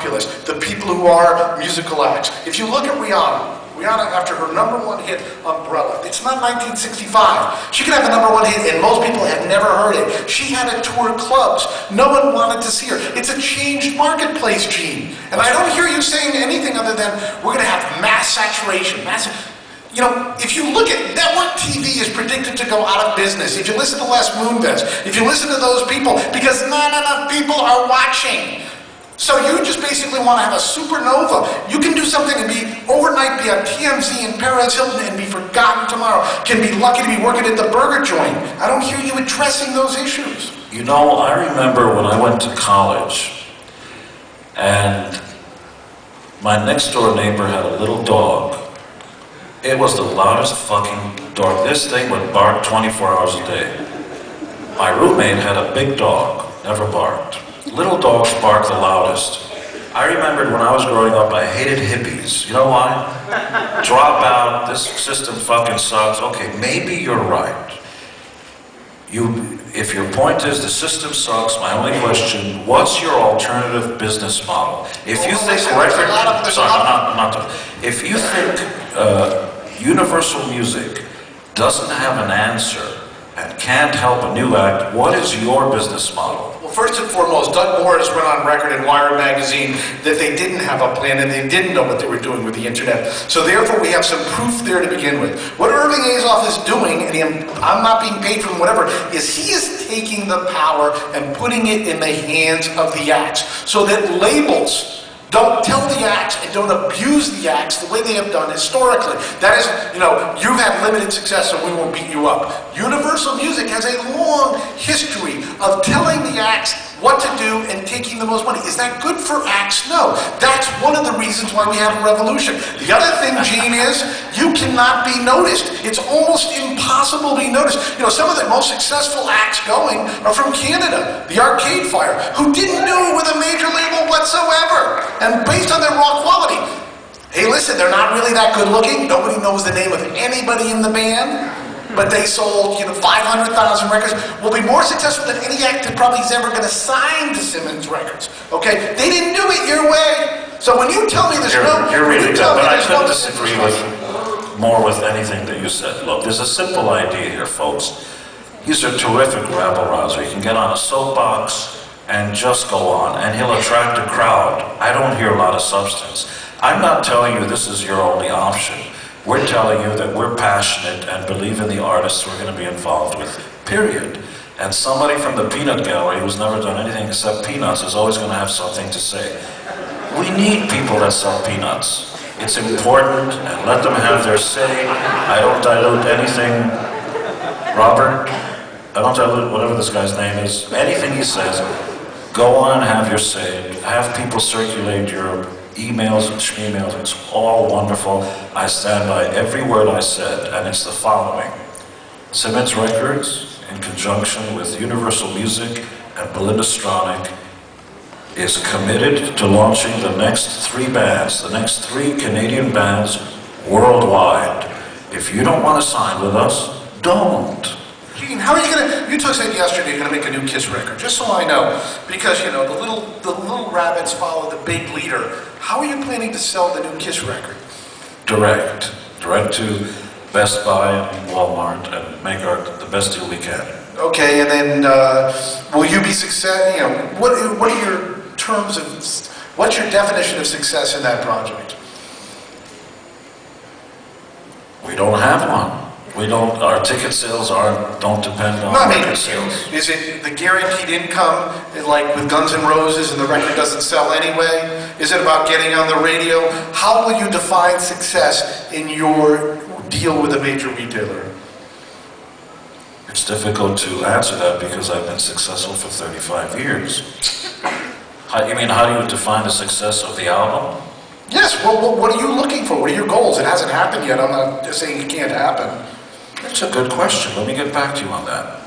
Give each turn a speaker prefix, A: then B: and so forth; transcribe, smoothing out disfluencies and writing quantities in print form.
A: populace, the people who are musical acts. If you look at Rihanna, after her #1 hit, Umbrella, it's not 1965. She could have a #1 hit and most people have never heard it. She had to tour clubs. No one wanted to see her. It's a changed marketplace, Gene. And I don't hear you saying anything other than we're going to have mass saturation. You know, if you look at network TV is predicted to go out of business. If you listen to Les Moonves, if you listen to those people, because not enough people are watching. So you just basically want to have a supernova. You can do something and be overnight, be on TMZ and Perez Hilton and be forgotten tomorrow. Can be lucky to be working at the burger joint. I don't hear you addressing those issues.
B: You know, I remember when I went to college and my next door neighbor had a little dog. It was the loudest fucking dog. This thing would bark 24 hours a day. My roommate had a big dog, never barked. Little dogs bark the loudest. I remembered when I was growing up, I hated hippies. You know why? Drop out, this system fucking sucks. Okay, maybe you're right. If your point is the system sucks, my only question, what's your alternative business model? If you think if you think Universal Music doesn't have an answer and can't help a new act, what is your business model?
A: Well, first and foremost, Doug Morris went on record in Wired magazine that they didn't have a plan and they didn't know what they were doing with the internet. So therefore, we have some proof there to begin with. What Irving Azoff is doing, and I'm not being paid for him, whatever, is he is taking the power and putting it in the hands of the acts so that labels don't tell the acts and don't abuse the acts the way they have done historically. That is, you know, you've had limited success so we won't beat you up. Universal Music has a long history of telling the acts what to do and taking the most money. Is that good for acts? No. That's one of the reasons why we have a revolution. The other thing, Gene, is you cannot be noticed. It's almost impossible to be noticed. You know, some of the most successful acts going are from Canada. The Arcade Fire, who didn't do it with a major label whatsoever. And based on their raw quality. Hey, listen, they're not really that good looking. Nobody knows the name of anybody in the band. But they sold, 500,000 records. Will be more successful than any act that probably is ever going to sign to Simmons Records. Okay? They didn't do it your way. So when you tell me there's
B: You're really good, but I couldn't disagree more with anything that you said. Look, there's a simple idea here, folks. He's a terrific rabble-rouser. He can get on a soapbox and just go on, and he'll attract a crowd. I don't hear a lot of substance. I'm not telling you this is your only option. We're telling you that we're passionate and believe in the artists we're going to be involved with, period. And somebody from the peanut gallery who's never done anything except peanuts is always going to have something to say. We need people that sell peanuts. It's important, and let them have their say. I don't dilute anything, Robert. I don't dilute whatever this guy's name is. Anything he says, go on and have your say. Have people circulate your emails and schmeemails. It's all wonderful. I stand by every word I said, and it's the following. Simmons Records, in conjunction with Universal Music and Belinda Stronach, is committed to launching the next 3 bands, the next 3 Canadian bands worldwide. If you don't want to sign with us, don't.
A: Gene, how are you gonna? You said yesterday you're gonna make a new Kiss record. Just so I know, because the little rabbits follow the big leader. How are you planning to sell the new Kiss record?
B: Direct to Best Buy and Walmart, and make the best deal we can.
A: Okay, and then will you be success? What are your terms of? What's your definition of success in that project?
B: We don't have one. Our ticket sales don't depend on record sales.
A: Is it the guaranteed income, like with Guns N' Roses, and the record doesn't sell anyway? Is it about getting on the radio? How will you define success in your deal with a major retailer?
B: It's difficult to answer that because I've been successful for 35 years. You mean, how do you define the success of the album?
A: Yes, well, what are you looking for? What are your goals? It hasn't happened yet. I'm not just saying it can't happen.
B: That's a good question. Let me get back to you on that.